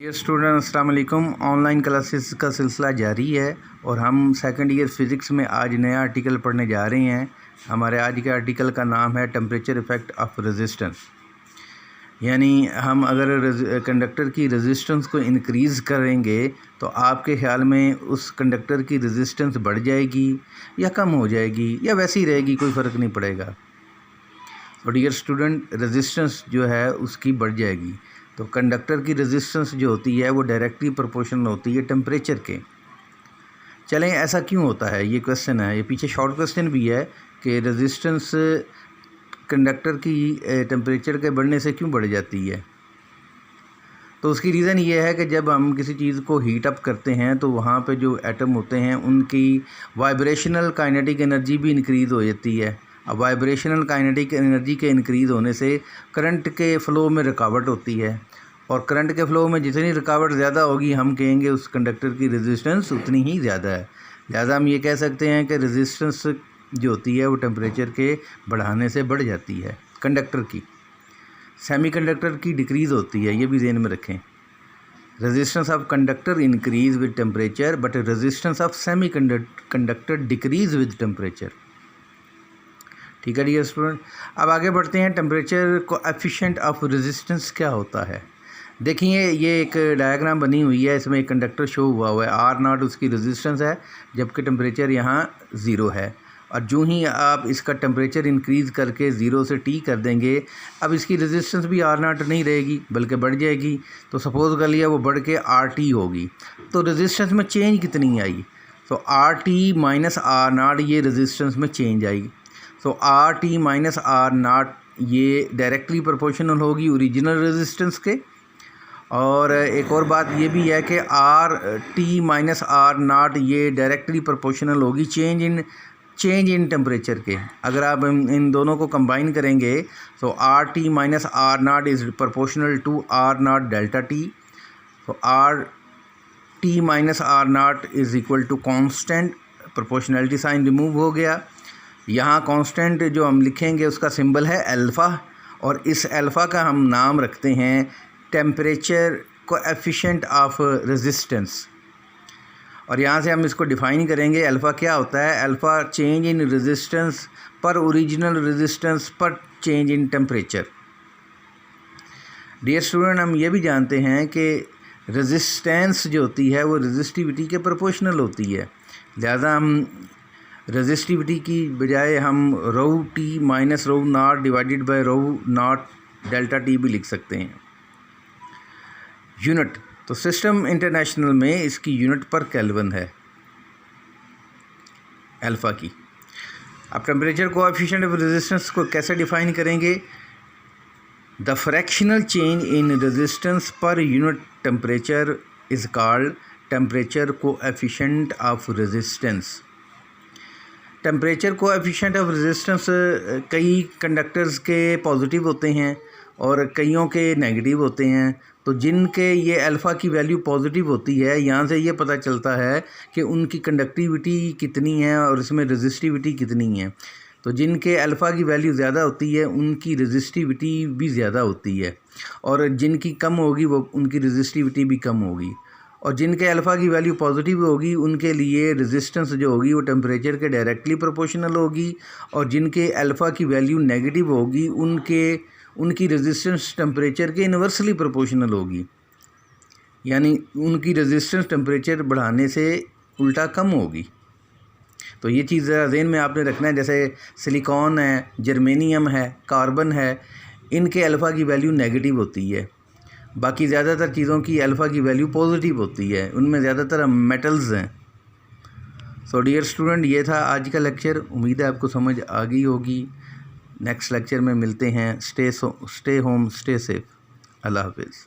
Dear student अस्सलाम वालेकुम। Online classes का सिलसिला जारी है और हम सेकंड ईयर फ़िज़िक्स में आज नया आर्टिकल पढ़ने जा रहे हैं। हमारे आज के आर्टिकल का नाम है टेम्परेचर इफ़ेक्ट ऑफ रेजिस्टेंस। यानी हम अगर कंडक्टर की रेजिस्टेंस को इंक्रीज़ करेंगे तो आपके ख़्याल में उस कंडक्टर की रेजिस्टेंस बढ़ जाएगी या कम हो जाएगी या वैसी रहेगी, कोई फ़र्क नहीं पड़ेगा। तो डियर स्टूडेंट, रेजिस्टेंस जो है उसकी बढ़ जाएगी। तो कंडक्टर की रेजिस्टेंस जो होती है वो डायरेक्टली प्रोपोर्शनल होती है टेम्परेचर के। चलें, ऐसा क्यों होता है, ये क्वेश्चन है। ये पीछे शॉर्ट क्वेश्चन भी है कि रेजिस्टेंस कंडक्टर की टेम्परेचर के बढ़ने से क्यों बढ़ जाती है। तो उसकी रीज़न ये है कि जब हम किसी चीज़ को हीट अप करते हैं तो वहाँ पे जो एटम होते हैं उनकी वाइब्रेशनल काइनेटिक एनर्जी भी इंक्रीज़ हो जाती है। अब वाइब्रेशनल काइनेटिक एनर्जी के इंक्रीज़ होने से करंट के फ़्लो में रुकावट होती है और करंट के फ़्लो में जितनी रुकावट ज़्यादा होगी हम कहेंगे उस कंडक्टर की रेजिस्टेंस उतनी ही ज़्यादा है। लिहाजा हम ये कह सकते हैं कि रेजिस्टेंस जो होती है वो टेम्परेचर के बढ़ाने से बढ़ जाती है। कंडक्टर की, सेमीकंडक्टर की डिक्रीज़ होती है, ये भी ज़हन में रखें। Resistance of conductor increase with temperature but resistance of semiconductor decrease with temperature. ठीक है डियर स्टूडेंट, अब आगे बढ़ते हैं। टेम्परेचर कोएफिशिएंट ऑफ रेजिस्टेंस क्या होता है। देखिए, ये एक डायग्राम बनी हुई है, इसमें एक कंडक्टर शो हुआ है। आर नॉट उसकी रेजिस्टेंस है जबकि टेम्परेचर यहाँ 0 है। और जो ही आप इसका टेम्परेचर इंक्रीज़ करके 0 से T कर देंगे, अब इसकी रेजिस्टेंस भी आर नॉट नहीं रहेगी बल्कि बढ़ जाएगी। तो सपोज़ कर लिया वो बढ़ के RT होगी। तो रेजिस्टेंस में चेंज कितनी आई, तो RT माइनस आर नॉट, ये रेजिस्टेंस में चेंज आई। तो RT माइनस आर नॉट ये डायरेक्टली प्रोपोर्शनल होगी ओरिजिनल रेजिस्टेंस के। और एक और बात ये भी है कि RT माइनस आर नॉट ये डायरेक्टली प्रोपोर्शनल होगी चेंज इन टेम्परेचर के। अगर आप इन दोनों को कंबाइन करेंगे तो RT minus R nought is proportional to R nought delta T। तो RT minus R nought is equal to constant, proportionality sign remove हो गया। यहाँ कांस्टेंट जो हम लिखेंगे उसका सिंबल है अल्फ़ा और इस अल्फ़ा का हम नाम रखते हैं टेम्परेचर कोएफिशिएंट ऑफ रेजिस्टेंस। और यहाँ से हम इसको डिफ़ाइन करेंगे। अल्फ़ा क्या होता है, अल्फ़ा चेंज इन रेजिस्टेंस पर ओरिजिनल रेजिस्टेंस पर change in temperature. Dear student, हम ये भी जानते हैं कि रेजिस्टेंस जो होती है वो रेजिस्टिविटी के प्रोपोर्शनल होती है। लिहाजा हम रेजिस्टिविटी की बजाय हम rho T minus rho nought divided by rho nought delta T भी लिख सकते हैं। यूनिट, तो सिस्टम इंटरनेशनल में इसकी यूनिट पर केल्विन है अल्फ़ा की। अब टेम्परेचर कोएफिशिएंट ऑफ रेजिस्टेंस को कैसे डिफ़ाइन करेंगे। The fractional change in resistance per unit temperature is called temperature coefficient of resistance. Temperature coefficient of resistance कई कंडक्टर्स के पॉजिटिव होते हैं और कईयों के नेगेटिव होते हैं। तो जिनके ये अल्फ़ा की वैल्यू पॉजिटिव होती है, यहाँ से ये पता चलता है कि उनकी कंडक्टिविटी कितनी है और इसमें रेजिस्टिविटी कितनी है। तो जिनके अल्फ़ा की वैल्यू ज़्यादा होती है उनकी रेजिस्टिविटी भी ज़्यादा होती है और जिनकी कम होगी वो उनकी रेजिस्टिविटी भी कम होगी। और जिनके अल्फ़ा की वैल्यू पॉजिटिव होगी उनके लिए रेजिस्टेंस जो होगी वो टेम्परेचर के डायरेक्टली प्रोपोर्शनल होगी और जिनके अल्फ़ा की वैल्यू नेगेटिव होगी उनकी रेजिस्टेंस टेम्परेचर के इन्वर्सली प्रोपोर्शनल होगी। यानी उनकी रेजिस्टेंस टेम्परेचर बढ़ाने से उल्टा कम होगी। तो ये चीज़ ज़रा ज़हन में आपने रखना है। जैसे सिलिकॉन है, जर्मेनियम है, कार्बन है, इनके अल्फ़ा की वैल्यू नेगेटिव होती है। बाकी ज़्यादातर चीज़ों की अल्फ़ा की वैल्यू पॉजिटिव होती है, उनमें ज़्यादातर मेटल्स हैं। सो डियर स्टूडेंट, ये था आज का लेक्चर। उम्मीद है आपको समझ आ गई होगी। नेक्स्ट लेक्चर में मिलते हैं। Stay home, stay safe. Allah हाफिज़।